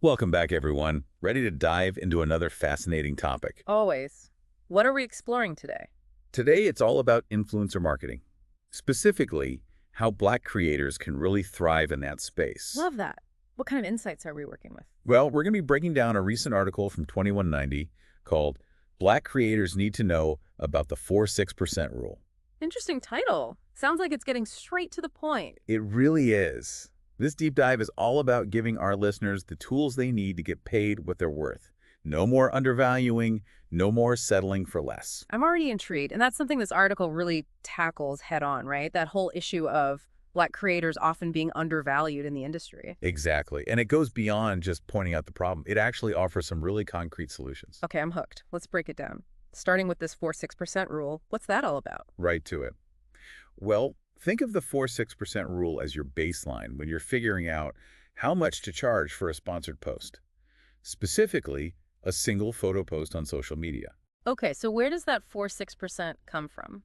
Welcome back, everyone. Ready to dive into another fascinating topic. Always. What are we exploring today? Today, it's all about influencer marketing. Specifically, how Black creators can really thrive in that space. Love that. What kind of insights are we working with? Well, we're going to be breaking down a recent article from 2190 called Black Creators Need to Know About the 4-6% Rule. Interesting title. Sounds like it's getting straight to the point. It really is. This deep dive is all about giving our listeners the tools they need to get paid what they're worth. No more undervaluing, no more settling for less. I'm already intrigued, and that's something this article really tackles head on, right? That whole issue of Black creators often being undervalued in the industry. Exactly. And it goes beyond just pointing out the problem. It actually offers some really concrete solutions. Okay, I'm hooked. Let's break it down. Starting with this 4-6% rule, what's that all about? Right to it. Well, think of the 4-6% rule as your baseline when you're figuring out how much to charge for a sponsored post. Specifically, a single photo post on social media. Okay, so where does that 4-6% come from?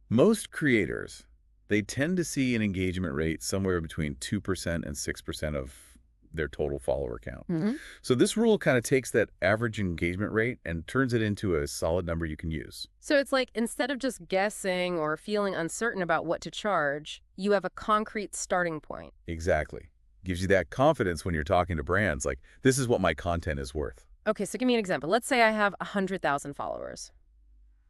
Most creators, they tend to see an engagement rate somewhere between 2% and 6% of their total follower count. So this rule kind of takes that average engagement rate and turns it into a solid number you can use. So it's like instead of just guessing or feeling uncertain about what to charge, you have a concrete starting point. Exactly. Gives you that confidence when you're talking to brands, like, this is what my content is worth. Okay, so give me an example. Let's say I have 100,000 followers.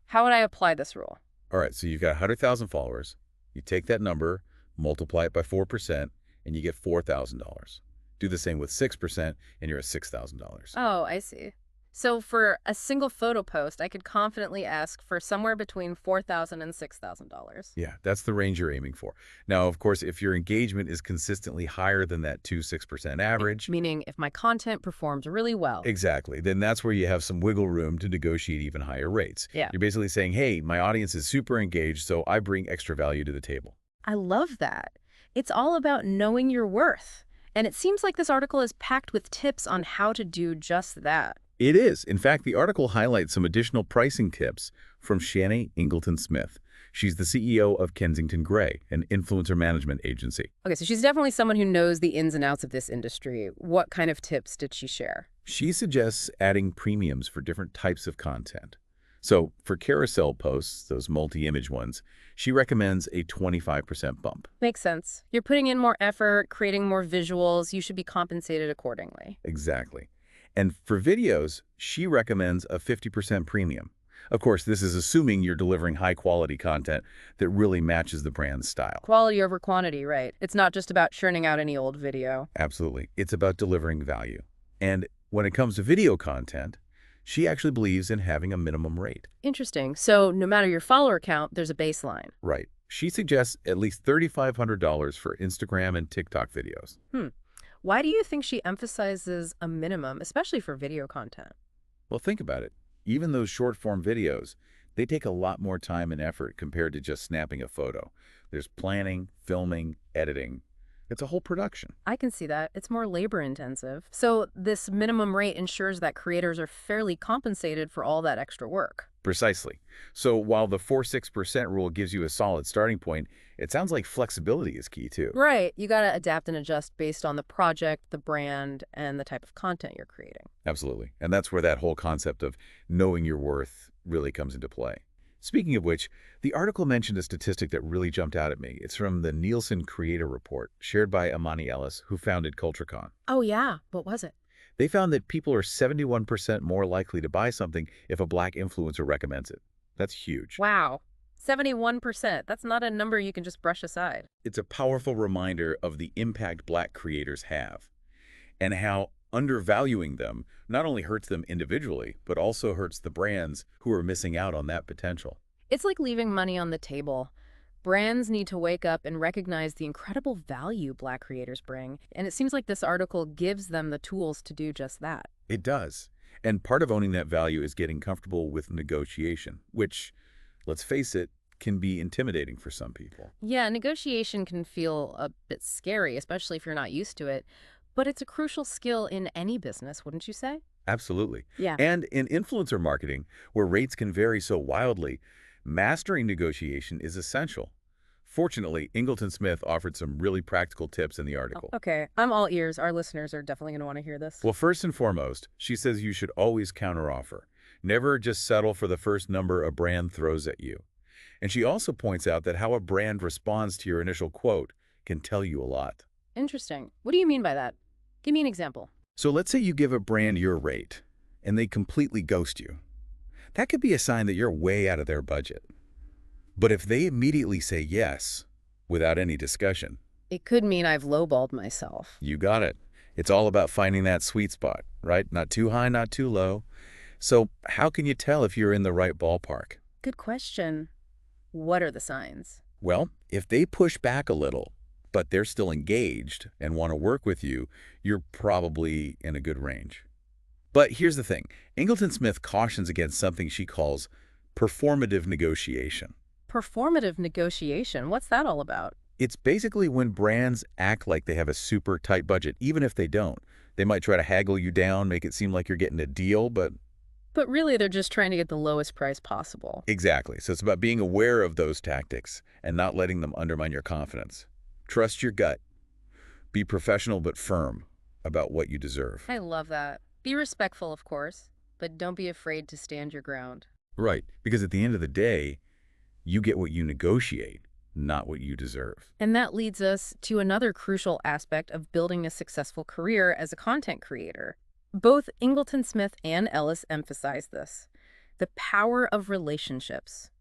How would I apply this rule? All right, so you've got 100,000 followers. You take that number, multiply it by 4%, and you get $4,000. Do the same with 6%, and you're at $6,000. Oh, I see. So for a single photo post, I could confidently ask for somewhere between $4,000 and $6,000. Yeah, that's the range you're aiming for. Now, of course, if your engagement is consistently higher than that 2-6% average, Meaning if my content performs really well. exactly, then that's where you have some wiggle room to negotiate even higher rates. Yeah. You're basically saying, hey, my audience is super engaged, so I bring extra value to the table. I love that. It's all about knowing your worth. And it seems like this article is packed with tips on how to do just that. It is. In fact, the article highlights some additional pricing tips from Shanae Ingleton-Smith. She's the CEO of Kensington Gray, an influencer management agency. Okay, so she's definitely someone who knows the ins and outs of this industry. What kind of tips did she share? She suggests adding premiums for different types of content. So for carousel posts, those multi-image ones, she recommends a 25% bump. Makes sense. You're putting in more effort, creating more visuals. You should be compensated accordingly. Exactly. And for videos, she recommends a 50% premium. Of course, this is assuming you're delivering high-quality content that really matches the brand's style. Quality over quantity, right? It's not just about churning out any old video. Absolutely. It's about delivering value. And when it comes to video content, she actually believes in having a minimum rate. Interesting. So no matter your follower count, there's a baseline. Right. She suggests at least $3,500 for Instagram and TikTok videos. Why do you think she emphasizes a minimum, especially for video content? Well, think about it. Even those short-form videos, they take a lot more time and effort compared to just snapping a photo. There's planning, filming, editing. It's a whole production. I can see that. It's more labor intensive. So this minimum rate ensures that creators are fairly compensated for all that extra work. Precisely. So while the 4-6% rule gives you a solid starting point, it sounds like flexibility is key too. Right. You got to adapt and adjust based on the project, the brand, and the type of content you're creating. Absolutely. And that's where that whole concept of knowing your worth really comes into play. Speaking of which, the article mentioned a statistic that really jumped out at me. It's from the Nielsen Creator Report, shared by Amani Ellis, who founded CultureCon. Oh, yeah. What was it? They found that people are 71% more likely to buy something if a Black influencer recommends it. That's huge. Wow. 71%. That's not a number you can just brush aside. It's a powerful reminder of the impact Black creators have and how undervaluing them not only hurts them individually, but also hurts the brands who are missing out on that potential. It's like leaving money on the table. Brands need to wake up and recognize the incredible value Black creators bring, and it seems like this article gives them the tools to do just that. It does. And part of owning that value is getting comfortable with negotiation, which, let's face it, can be intimidating for some people. Yeah, negotiation can feel a bit scary, especially if you're not used to it, but it's a crucial skill in any business, wouldn't you say? Absolutely. Yeah. And in influencer marketing, where rates can vary so wildly, mastering negotiation is essential. Fortunately, Ingleton Smith offered some really practical tips in the Oh, article. okay, I'm all ears. Our listeners are definitely going to want to hear this. Well, first and foremost, she says you should always counteroffer. Never just settle for the first number a brand throws at you. And she also points out that how a brand responds to your initial quote can tell you a lot. Interesting. What do you mean by that? Give me an example. So let's say you give a brand your rate, and they completely ghost you. That could be a sign that you're way out of their budget. But if they immediately say yes, without any discussion, It could mean I've lowballed myself. you got it. It's all about finding that sweet spot, right? Not too high, not too low. So how can you tell if you're in the right ballpark? Good question. What are the signs? Well, if they push back a little, but they're still engaged and want to work with you, you're probably in a good range. But here's the thing. Ingleton Smith cautions against something she calls performative negotiation. Performative negotiation. What's that all about? It's basically when brands act like they have a super tight budget, even if they don't. They might try to haggle you down, make it seem like you're getting a deal, but But really, they're just trying to get the lowest price possible. exactly. So it's about being aware of those tactics and not letting them undermine your confidence. Trust your gut. Be professional but firm about what you deserve. I love that. Be respectful, of course, but don't be afraid to stand your ground. Right, because at the end of the day, you get what you negotiate, not what you deserve. And that leads us to another crucial aspect of building a successful career as a content creator. Both Ingleton Smith and Ellis emphasize this, the power of relationships.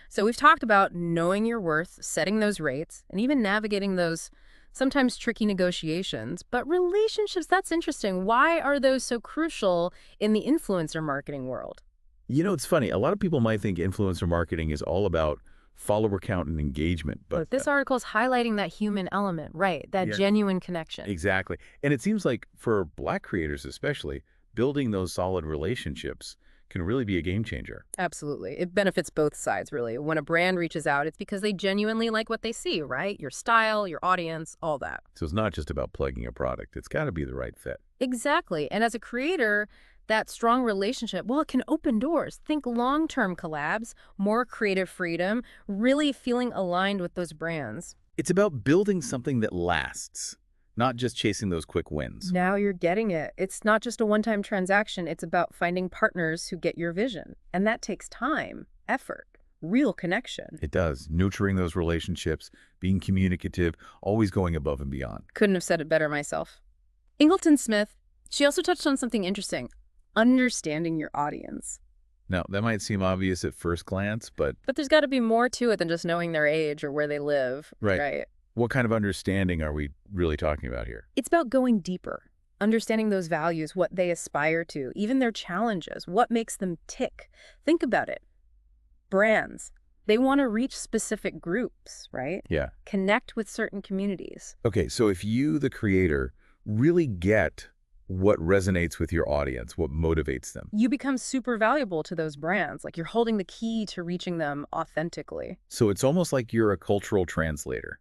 So we've talked about knowing your worth, setting those rates, and even navigating those sometimes tricky negotiations. But relationships, that's interesting. Why are those so crucial in the influencer marketing world? You know, it's funny. A lot of people might think influencer marketing is all about follower count and engagement, but But this article is highlighting that human element, right? That Yeah. genuine connection. exactly. And it seems like for Black creators especially, building those solid relationships can really be a game changer. Absolutely. It benefits both sides, really. When a brand reaches out, it's because they genuinely like what they see, right? Your style, your audience, all that. So it's not just about plugging a product. It's got to be the right fit. Exactly. And as a creator, that strong relationship, well, it can open doors. Think long-term collabs, more creative freedom, really feeling aligned with those brands. It's about building something that lasts, not just chasing those quick wins. Now you're getting it. It's not just a one-time transaction. It's about finding partners who get your vision. And that takes time, effort, real connection. It does. Nurturing those relationships, being communicative, always going above and beyond. Couldn't have said it better myself. Ingleton Smith, she also touched on something interesting, understanding your audience. Now, that might seem obvious at first glance, but But there's got to be more to it than just knowing their age or where they live. Right. what kind of understanding are we really talking about here? It's about going deeper, understanding those values, what they aspire to, even their challenges, what makes them tick. Think about it. Brands, they want to reach specific groups, right? Yeah. Connect with certain communities. Okay, so if you, the creator, really get what resonates with your audience, what motivates them. You become super valuable to those brands. Like you're holding the key to reaching them authentically. So it's almost like you're a cultural translator,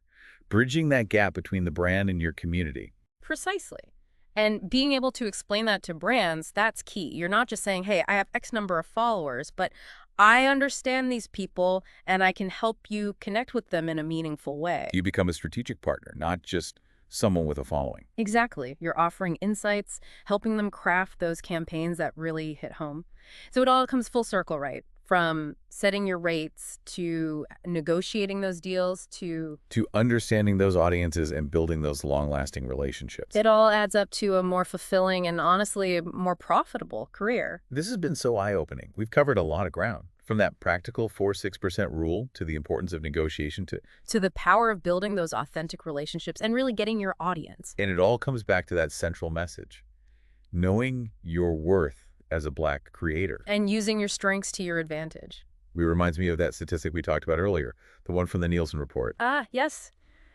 bridging that gap between the brand and your community. Precisely. And being able to explain that to brands, that's key. You're not just saying, hey, I have X number of followers, but I understand these people and I can help you connect with them in a meaningful way. You become a strategic partner, not just someone with a following. Exactly. You're offering insights, helping them craft those campaigns that really hit home. So it all comes full circle, right? From setting your rates to negotiating those deals to understanding those audiences and building those long-lasting relationships. it all adds up to a more fulfilling and honestly a more profitable career. This has been so eye-opening. We've covered a lot of ground, from that practical 4-6% rule to the importance of negotiation To the power of building those authentic relationships and really getting your audience. and it all comes back to that central message. Knowing your worth as a Black creator. And using your strengths to your advantage. It reminds me of that statistic we talked about earlier, the one from the Nielsen report. Ah, yes.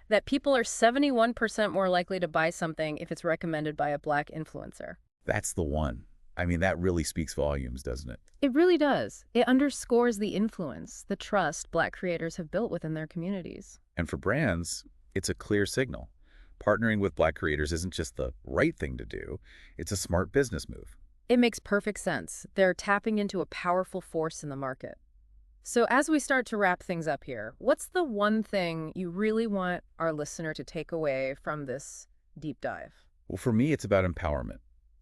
That people are 71% more likely to buy something if it's recommended by a Black influencer. That's the one. I mean, that really speaks volumes, doesn't it? It really does. It underscores the influence, the trust Black creators have built within their communities. And for brands, it's a clear signal. Partnering with Black creators isn't just the right thing to do, it's a smart business move. It makes perfect sense. They're tapping into a powerful force in the market. So as we start to wrap things up here, what's the one thing you really want our listener to take away from this deep dive? Well, for me, it's about empowerment.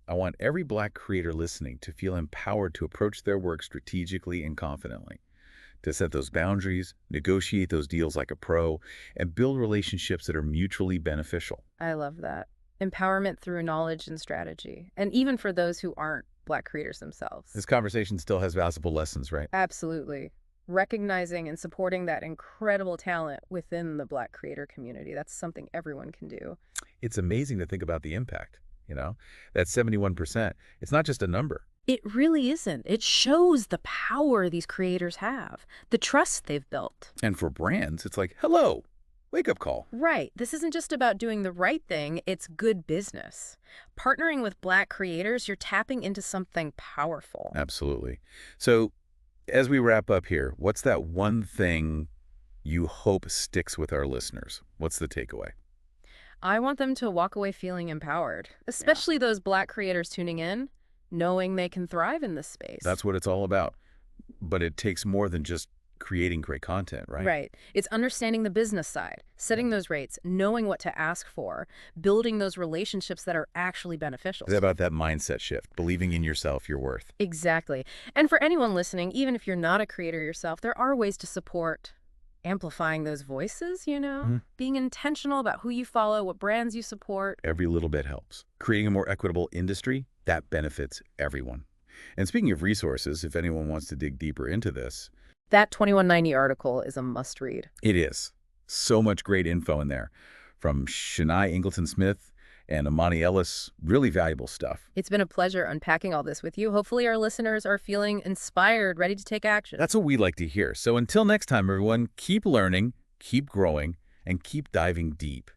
I want every Black creator listening to feel empowered to approach their work strategically and confidently, to set those boundaries, negotiate those deals like a pro, and build relationships that are mutually beneficial. I love that. Empowerment through knowledge and strategy, and even for those who aren't Black creators themselves. This conversation still has valuable lessons, right? Absolutely. Recognizing and supporting that incredible talent within the Black creator community. That's something everyone can do. It's amazing to think about the impact, you know? That 71%, it's not just a number. It really isn't. It shows the power these creators have, the trust they've built. And for brands, it's like, hello, wake-up call. Right. This isn't just about doing the right thing, it's good business. Partnering with Black creators, you're tapping into something powerful. Absolutely. So as we wrap up here, what's that one thing you hope sticks with our listeners? What's the takeaway? I want them to walk away feeling empowered, Yeah. especially those Black creators tuning in, knowing they can thrive in this space. That's what it's all about. But it takes more than just creating great content, right? Right. It's understanding the business side, setting those rates, knowing what to ask for, building those relationships that are actually beneficial. It's about that mindset shift, believing in yourself, your worth. Exactly. And for anyone listening, even if you're not a creator yourself, there are ways to support amplifying those voices, Mhm. being intentional about who you follow, what brands you support. Every little bit helps. Creating a more equitable industry, that benefits everyone. And speaking of resources, if anyone wants to dig deeper into this, That 2190 article is a must read. it is. So much great info in there. From Shania Ingleton-Smith and Amani Ellis, really valuable stuff. It's been a pleasure unpacking all this with you. Hopefully our listeners are feeling inspired, ready to take action. That's what we like to hear. So until next time, everyone, keep learning, keep growing, and keep diving deep.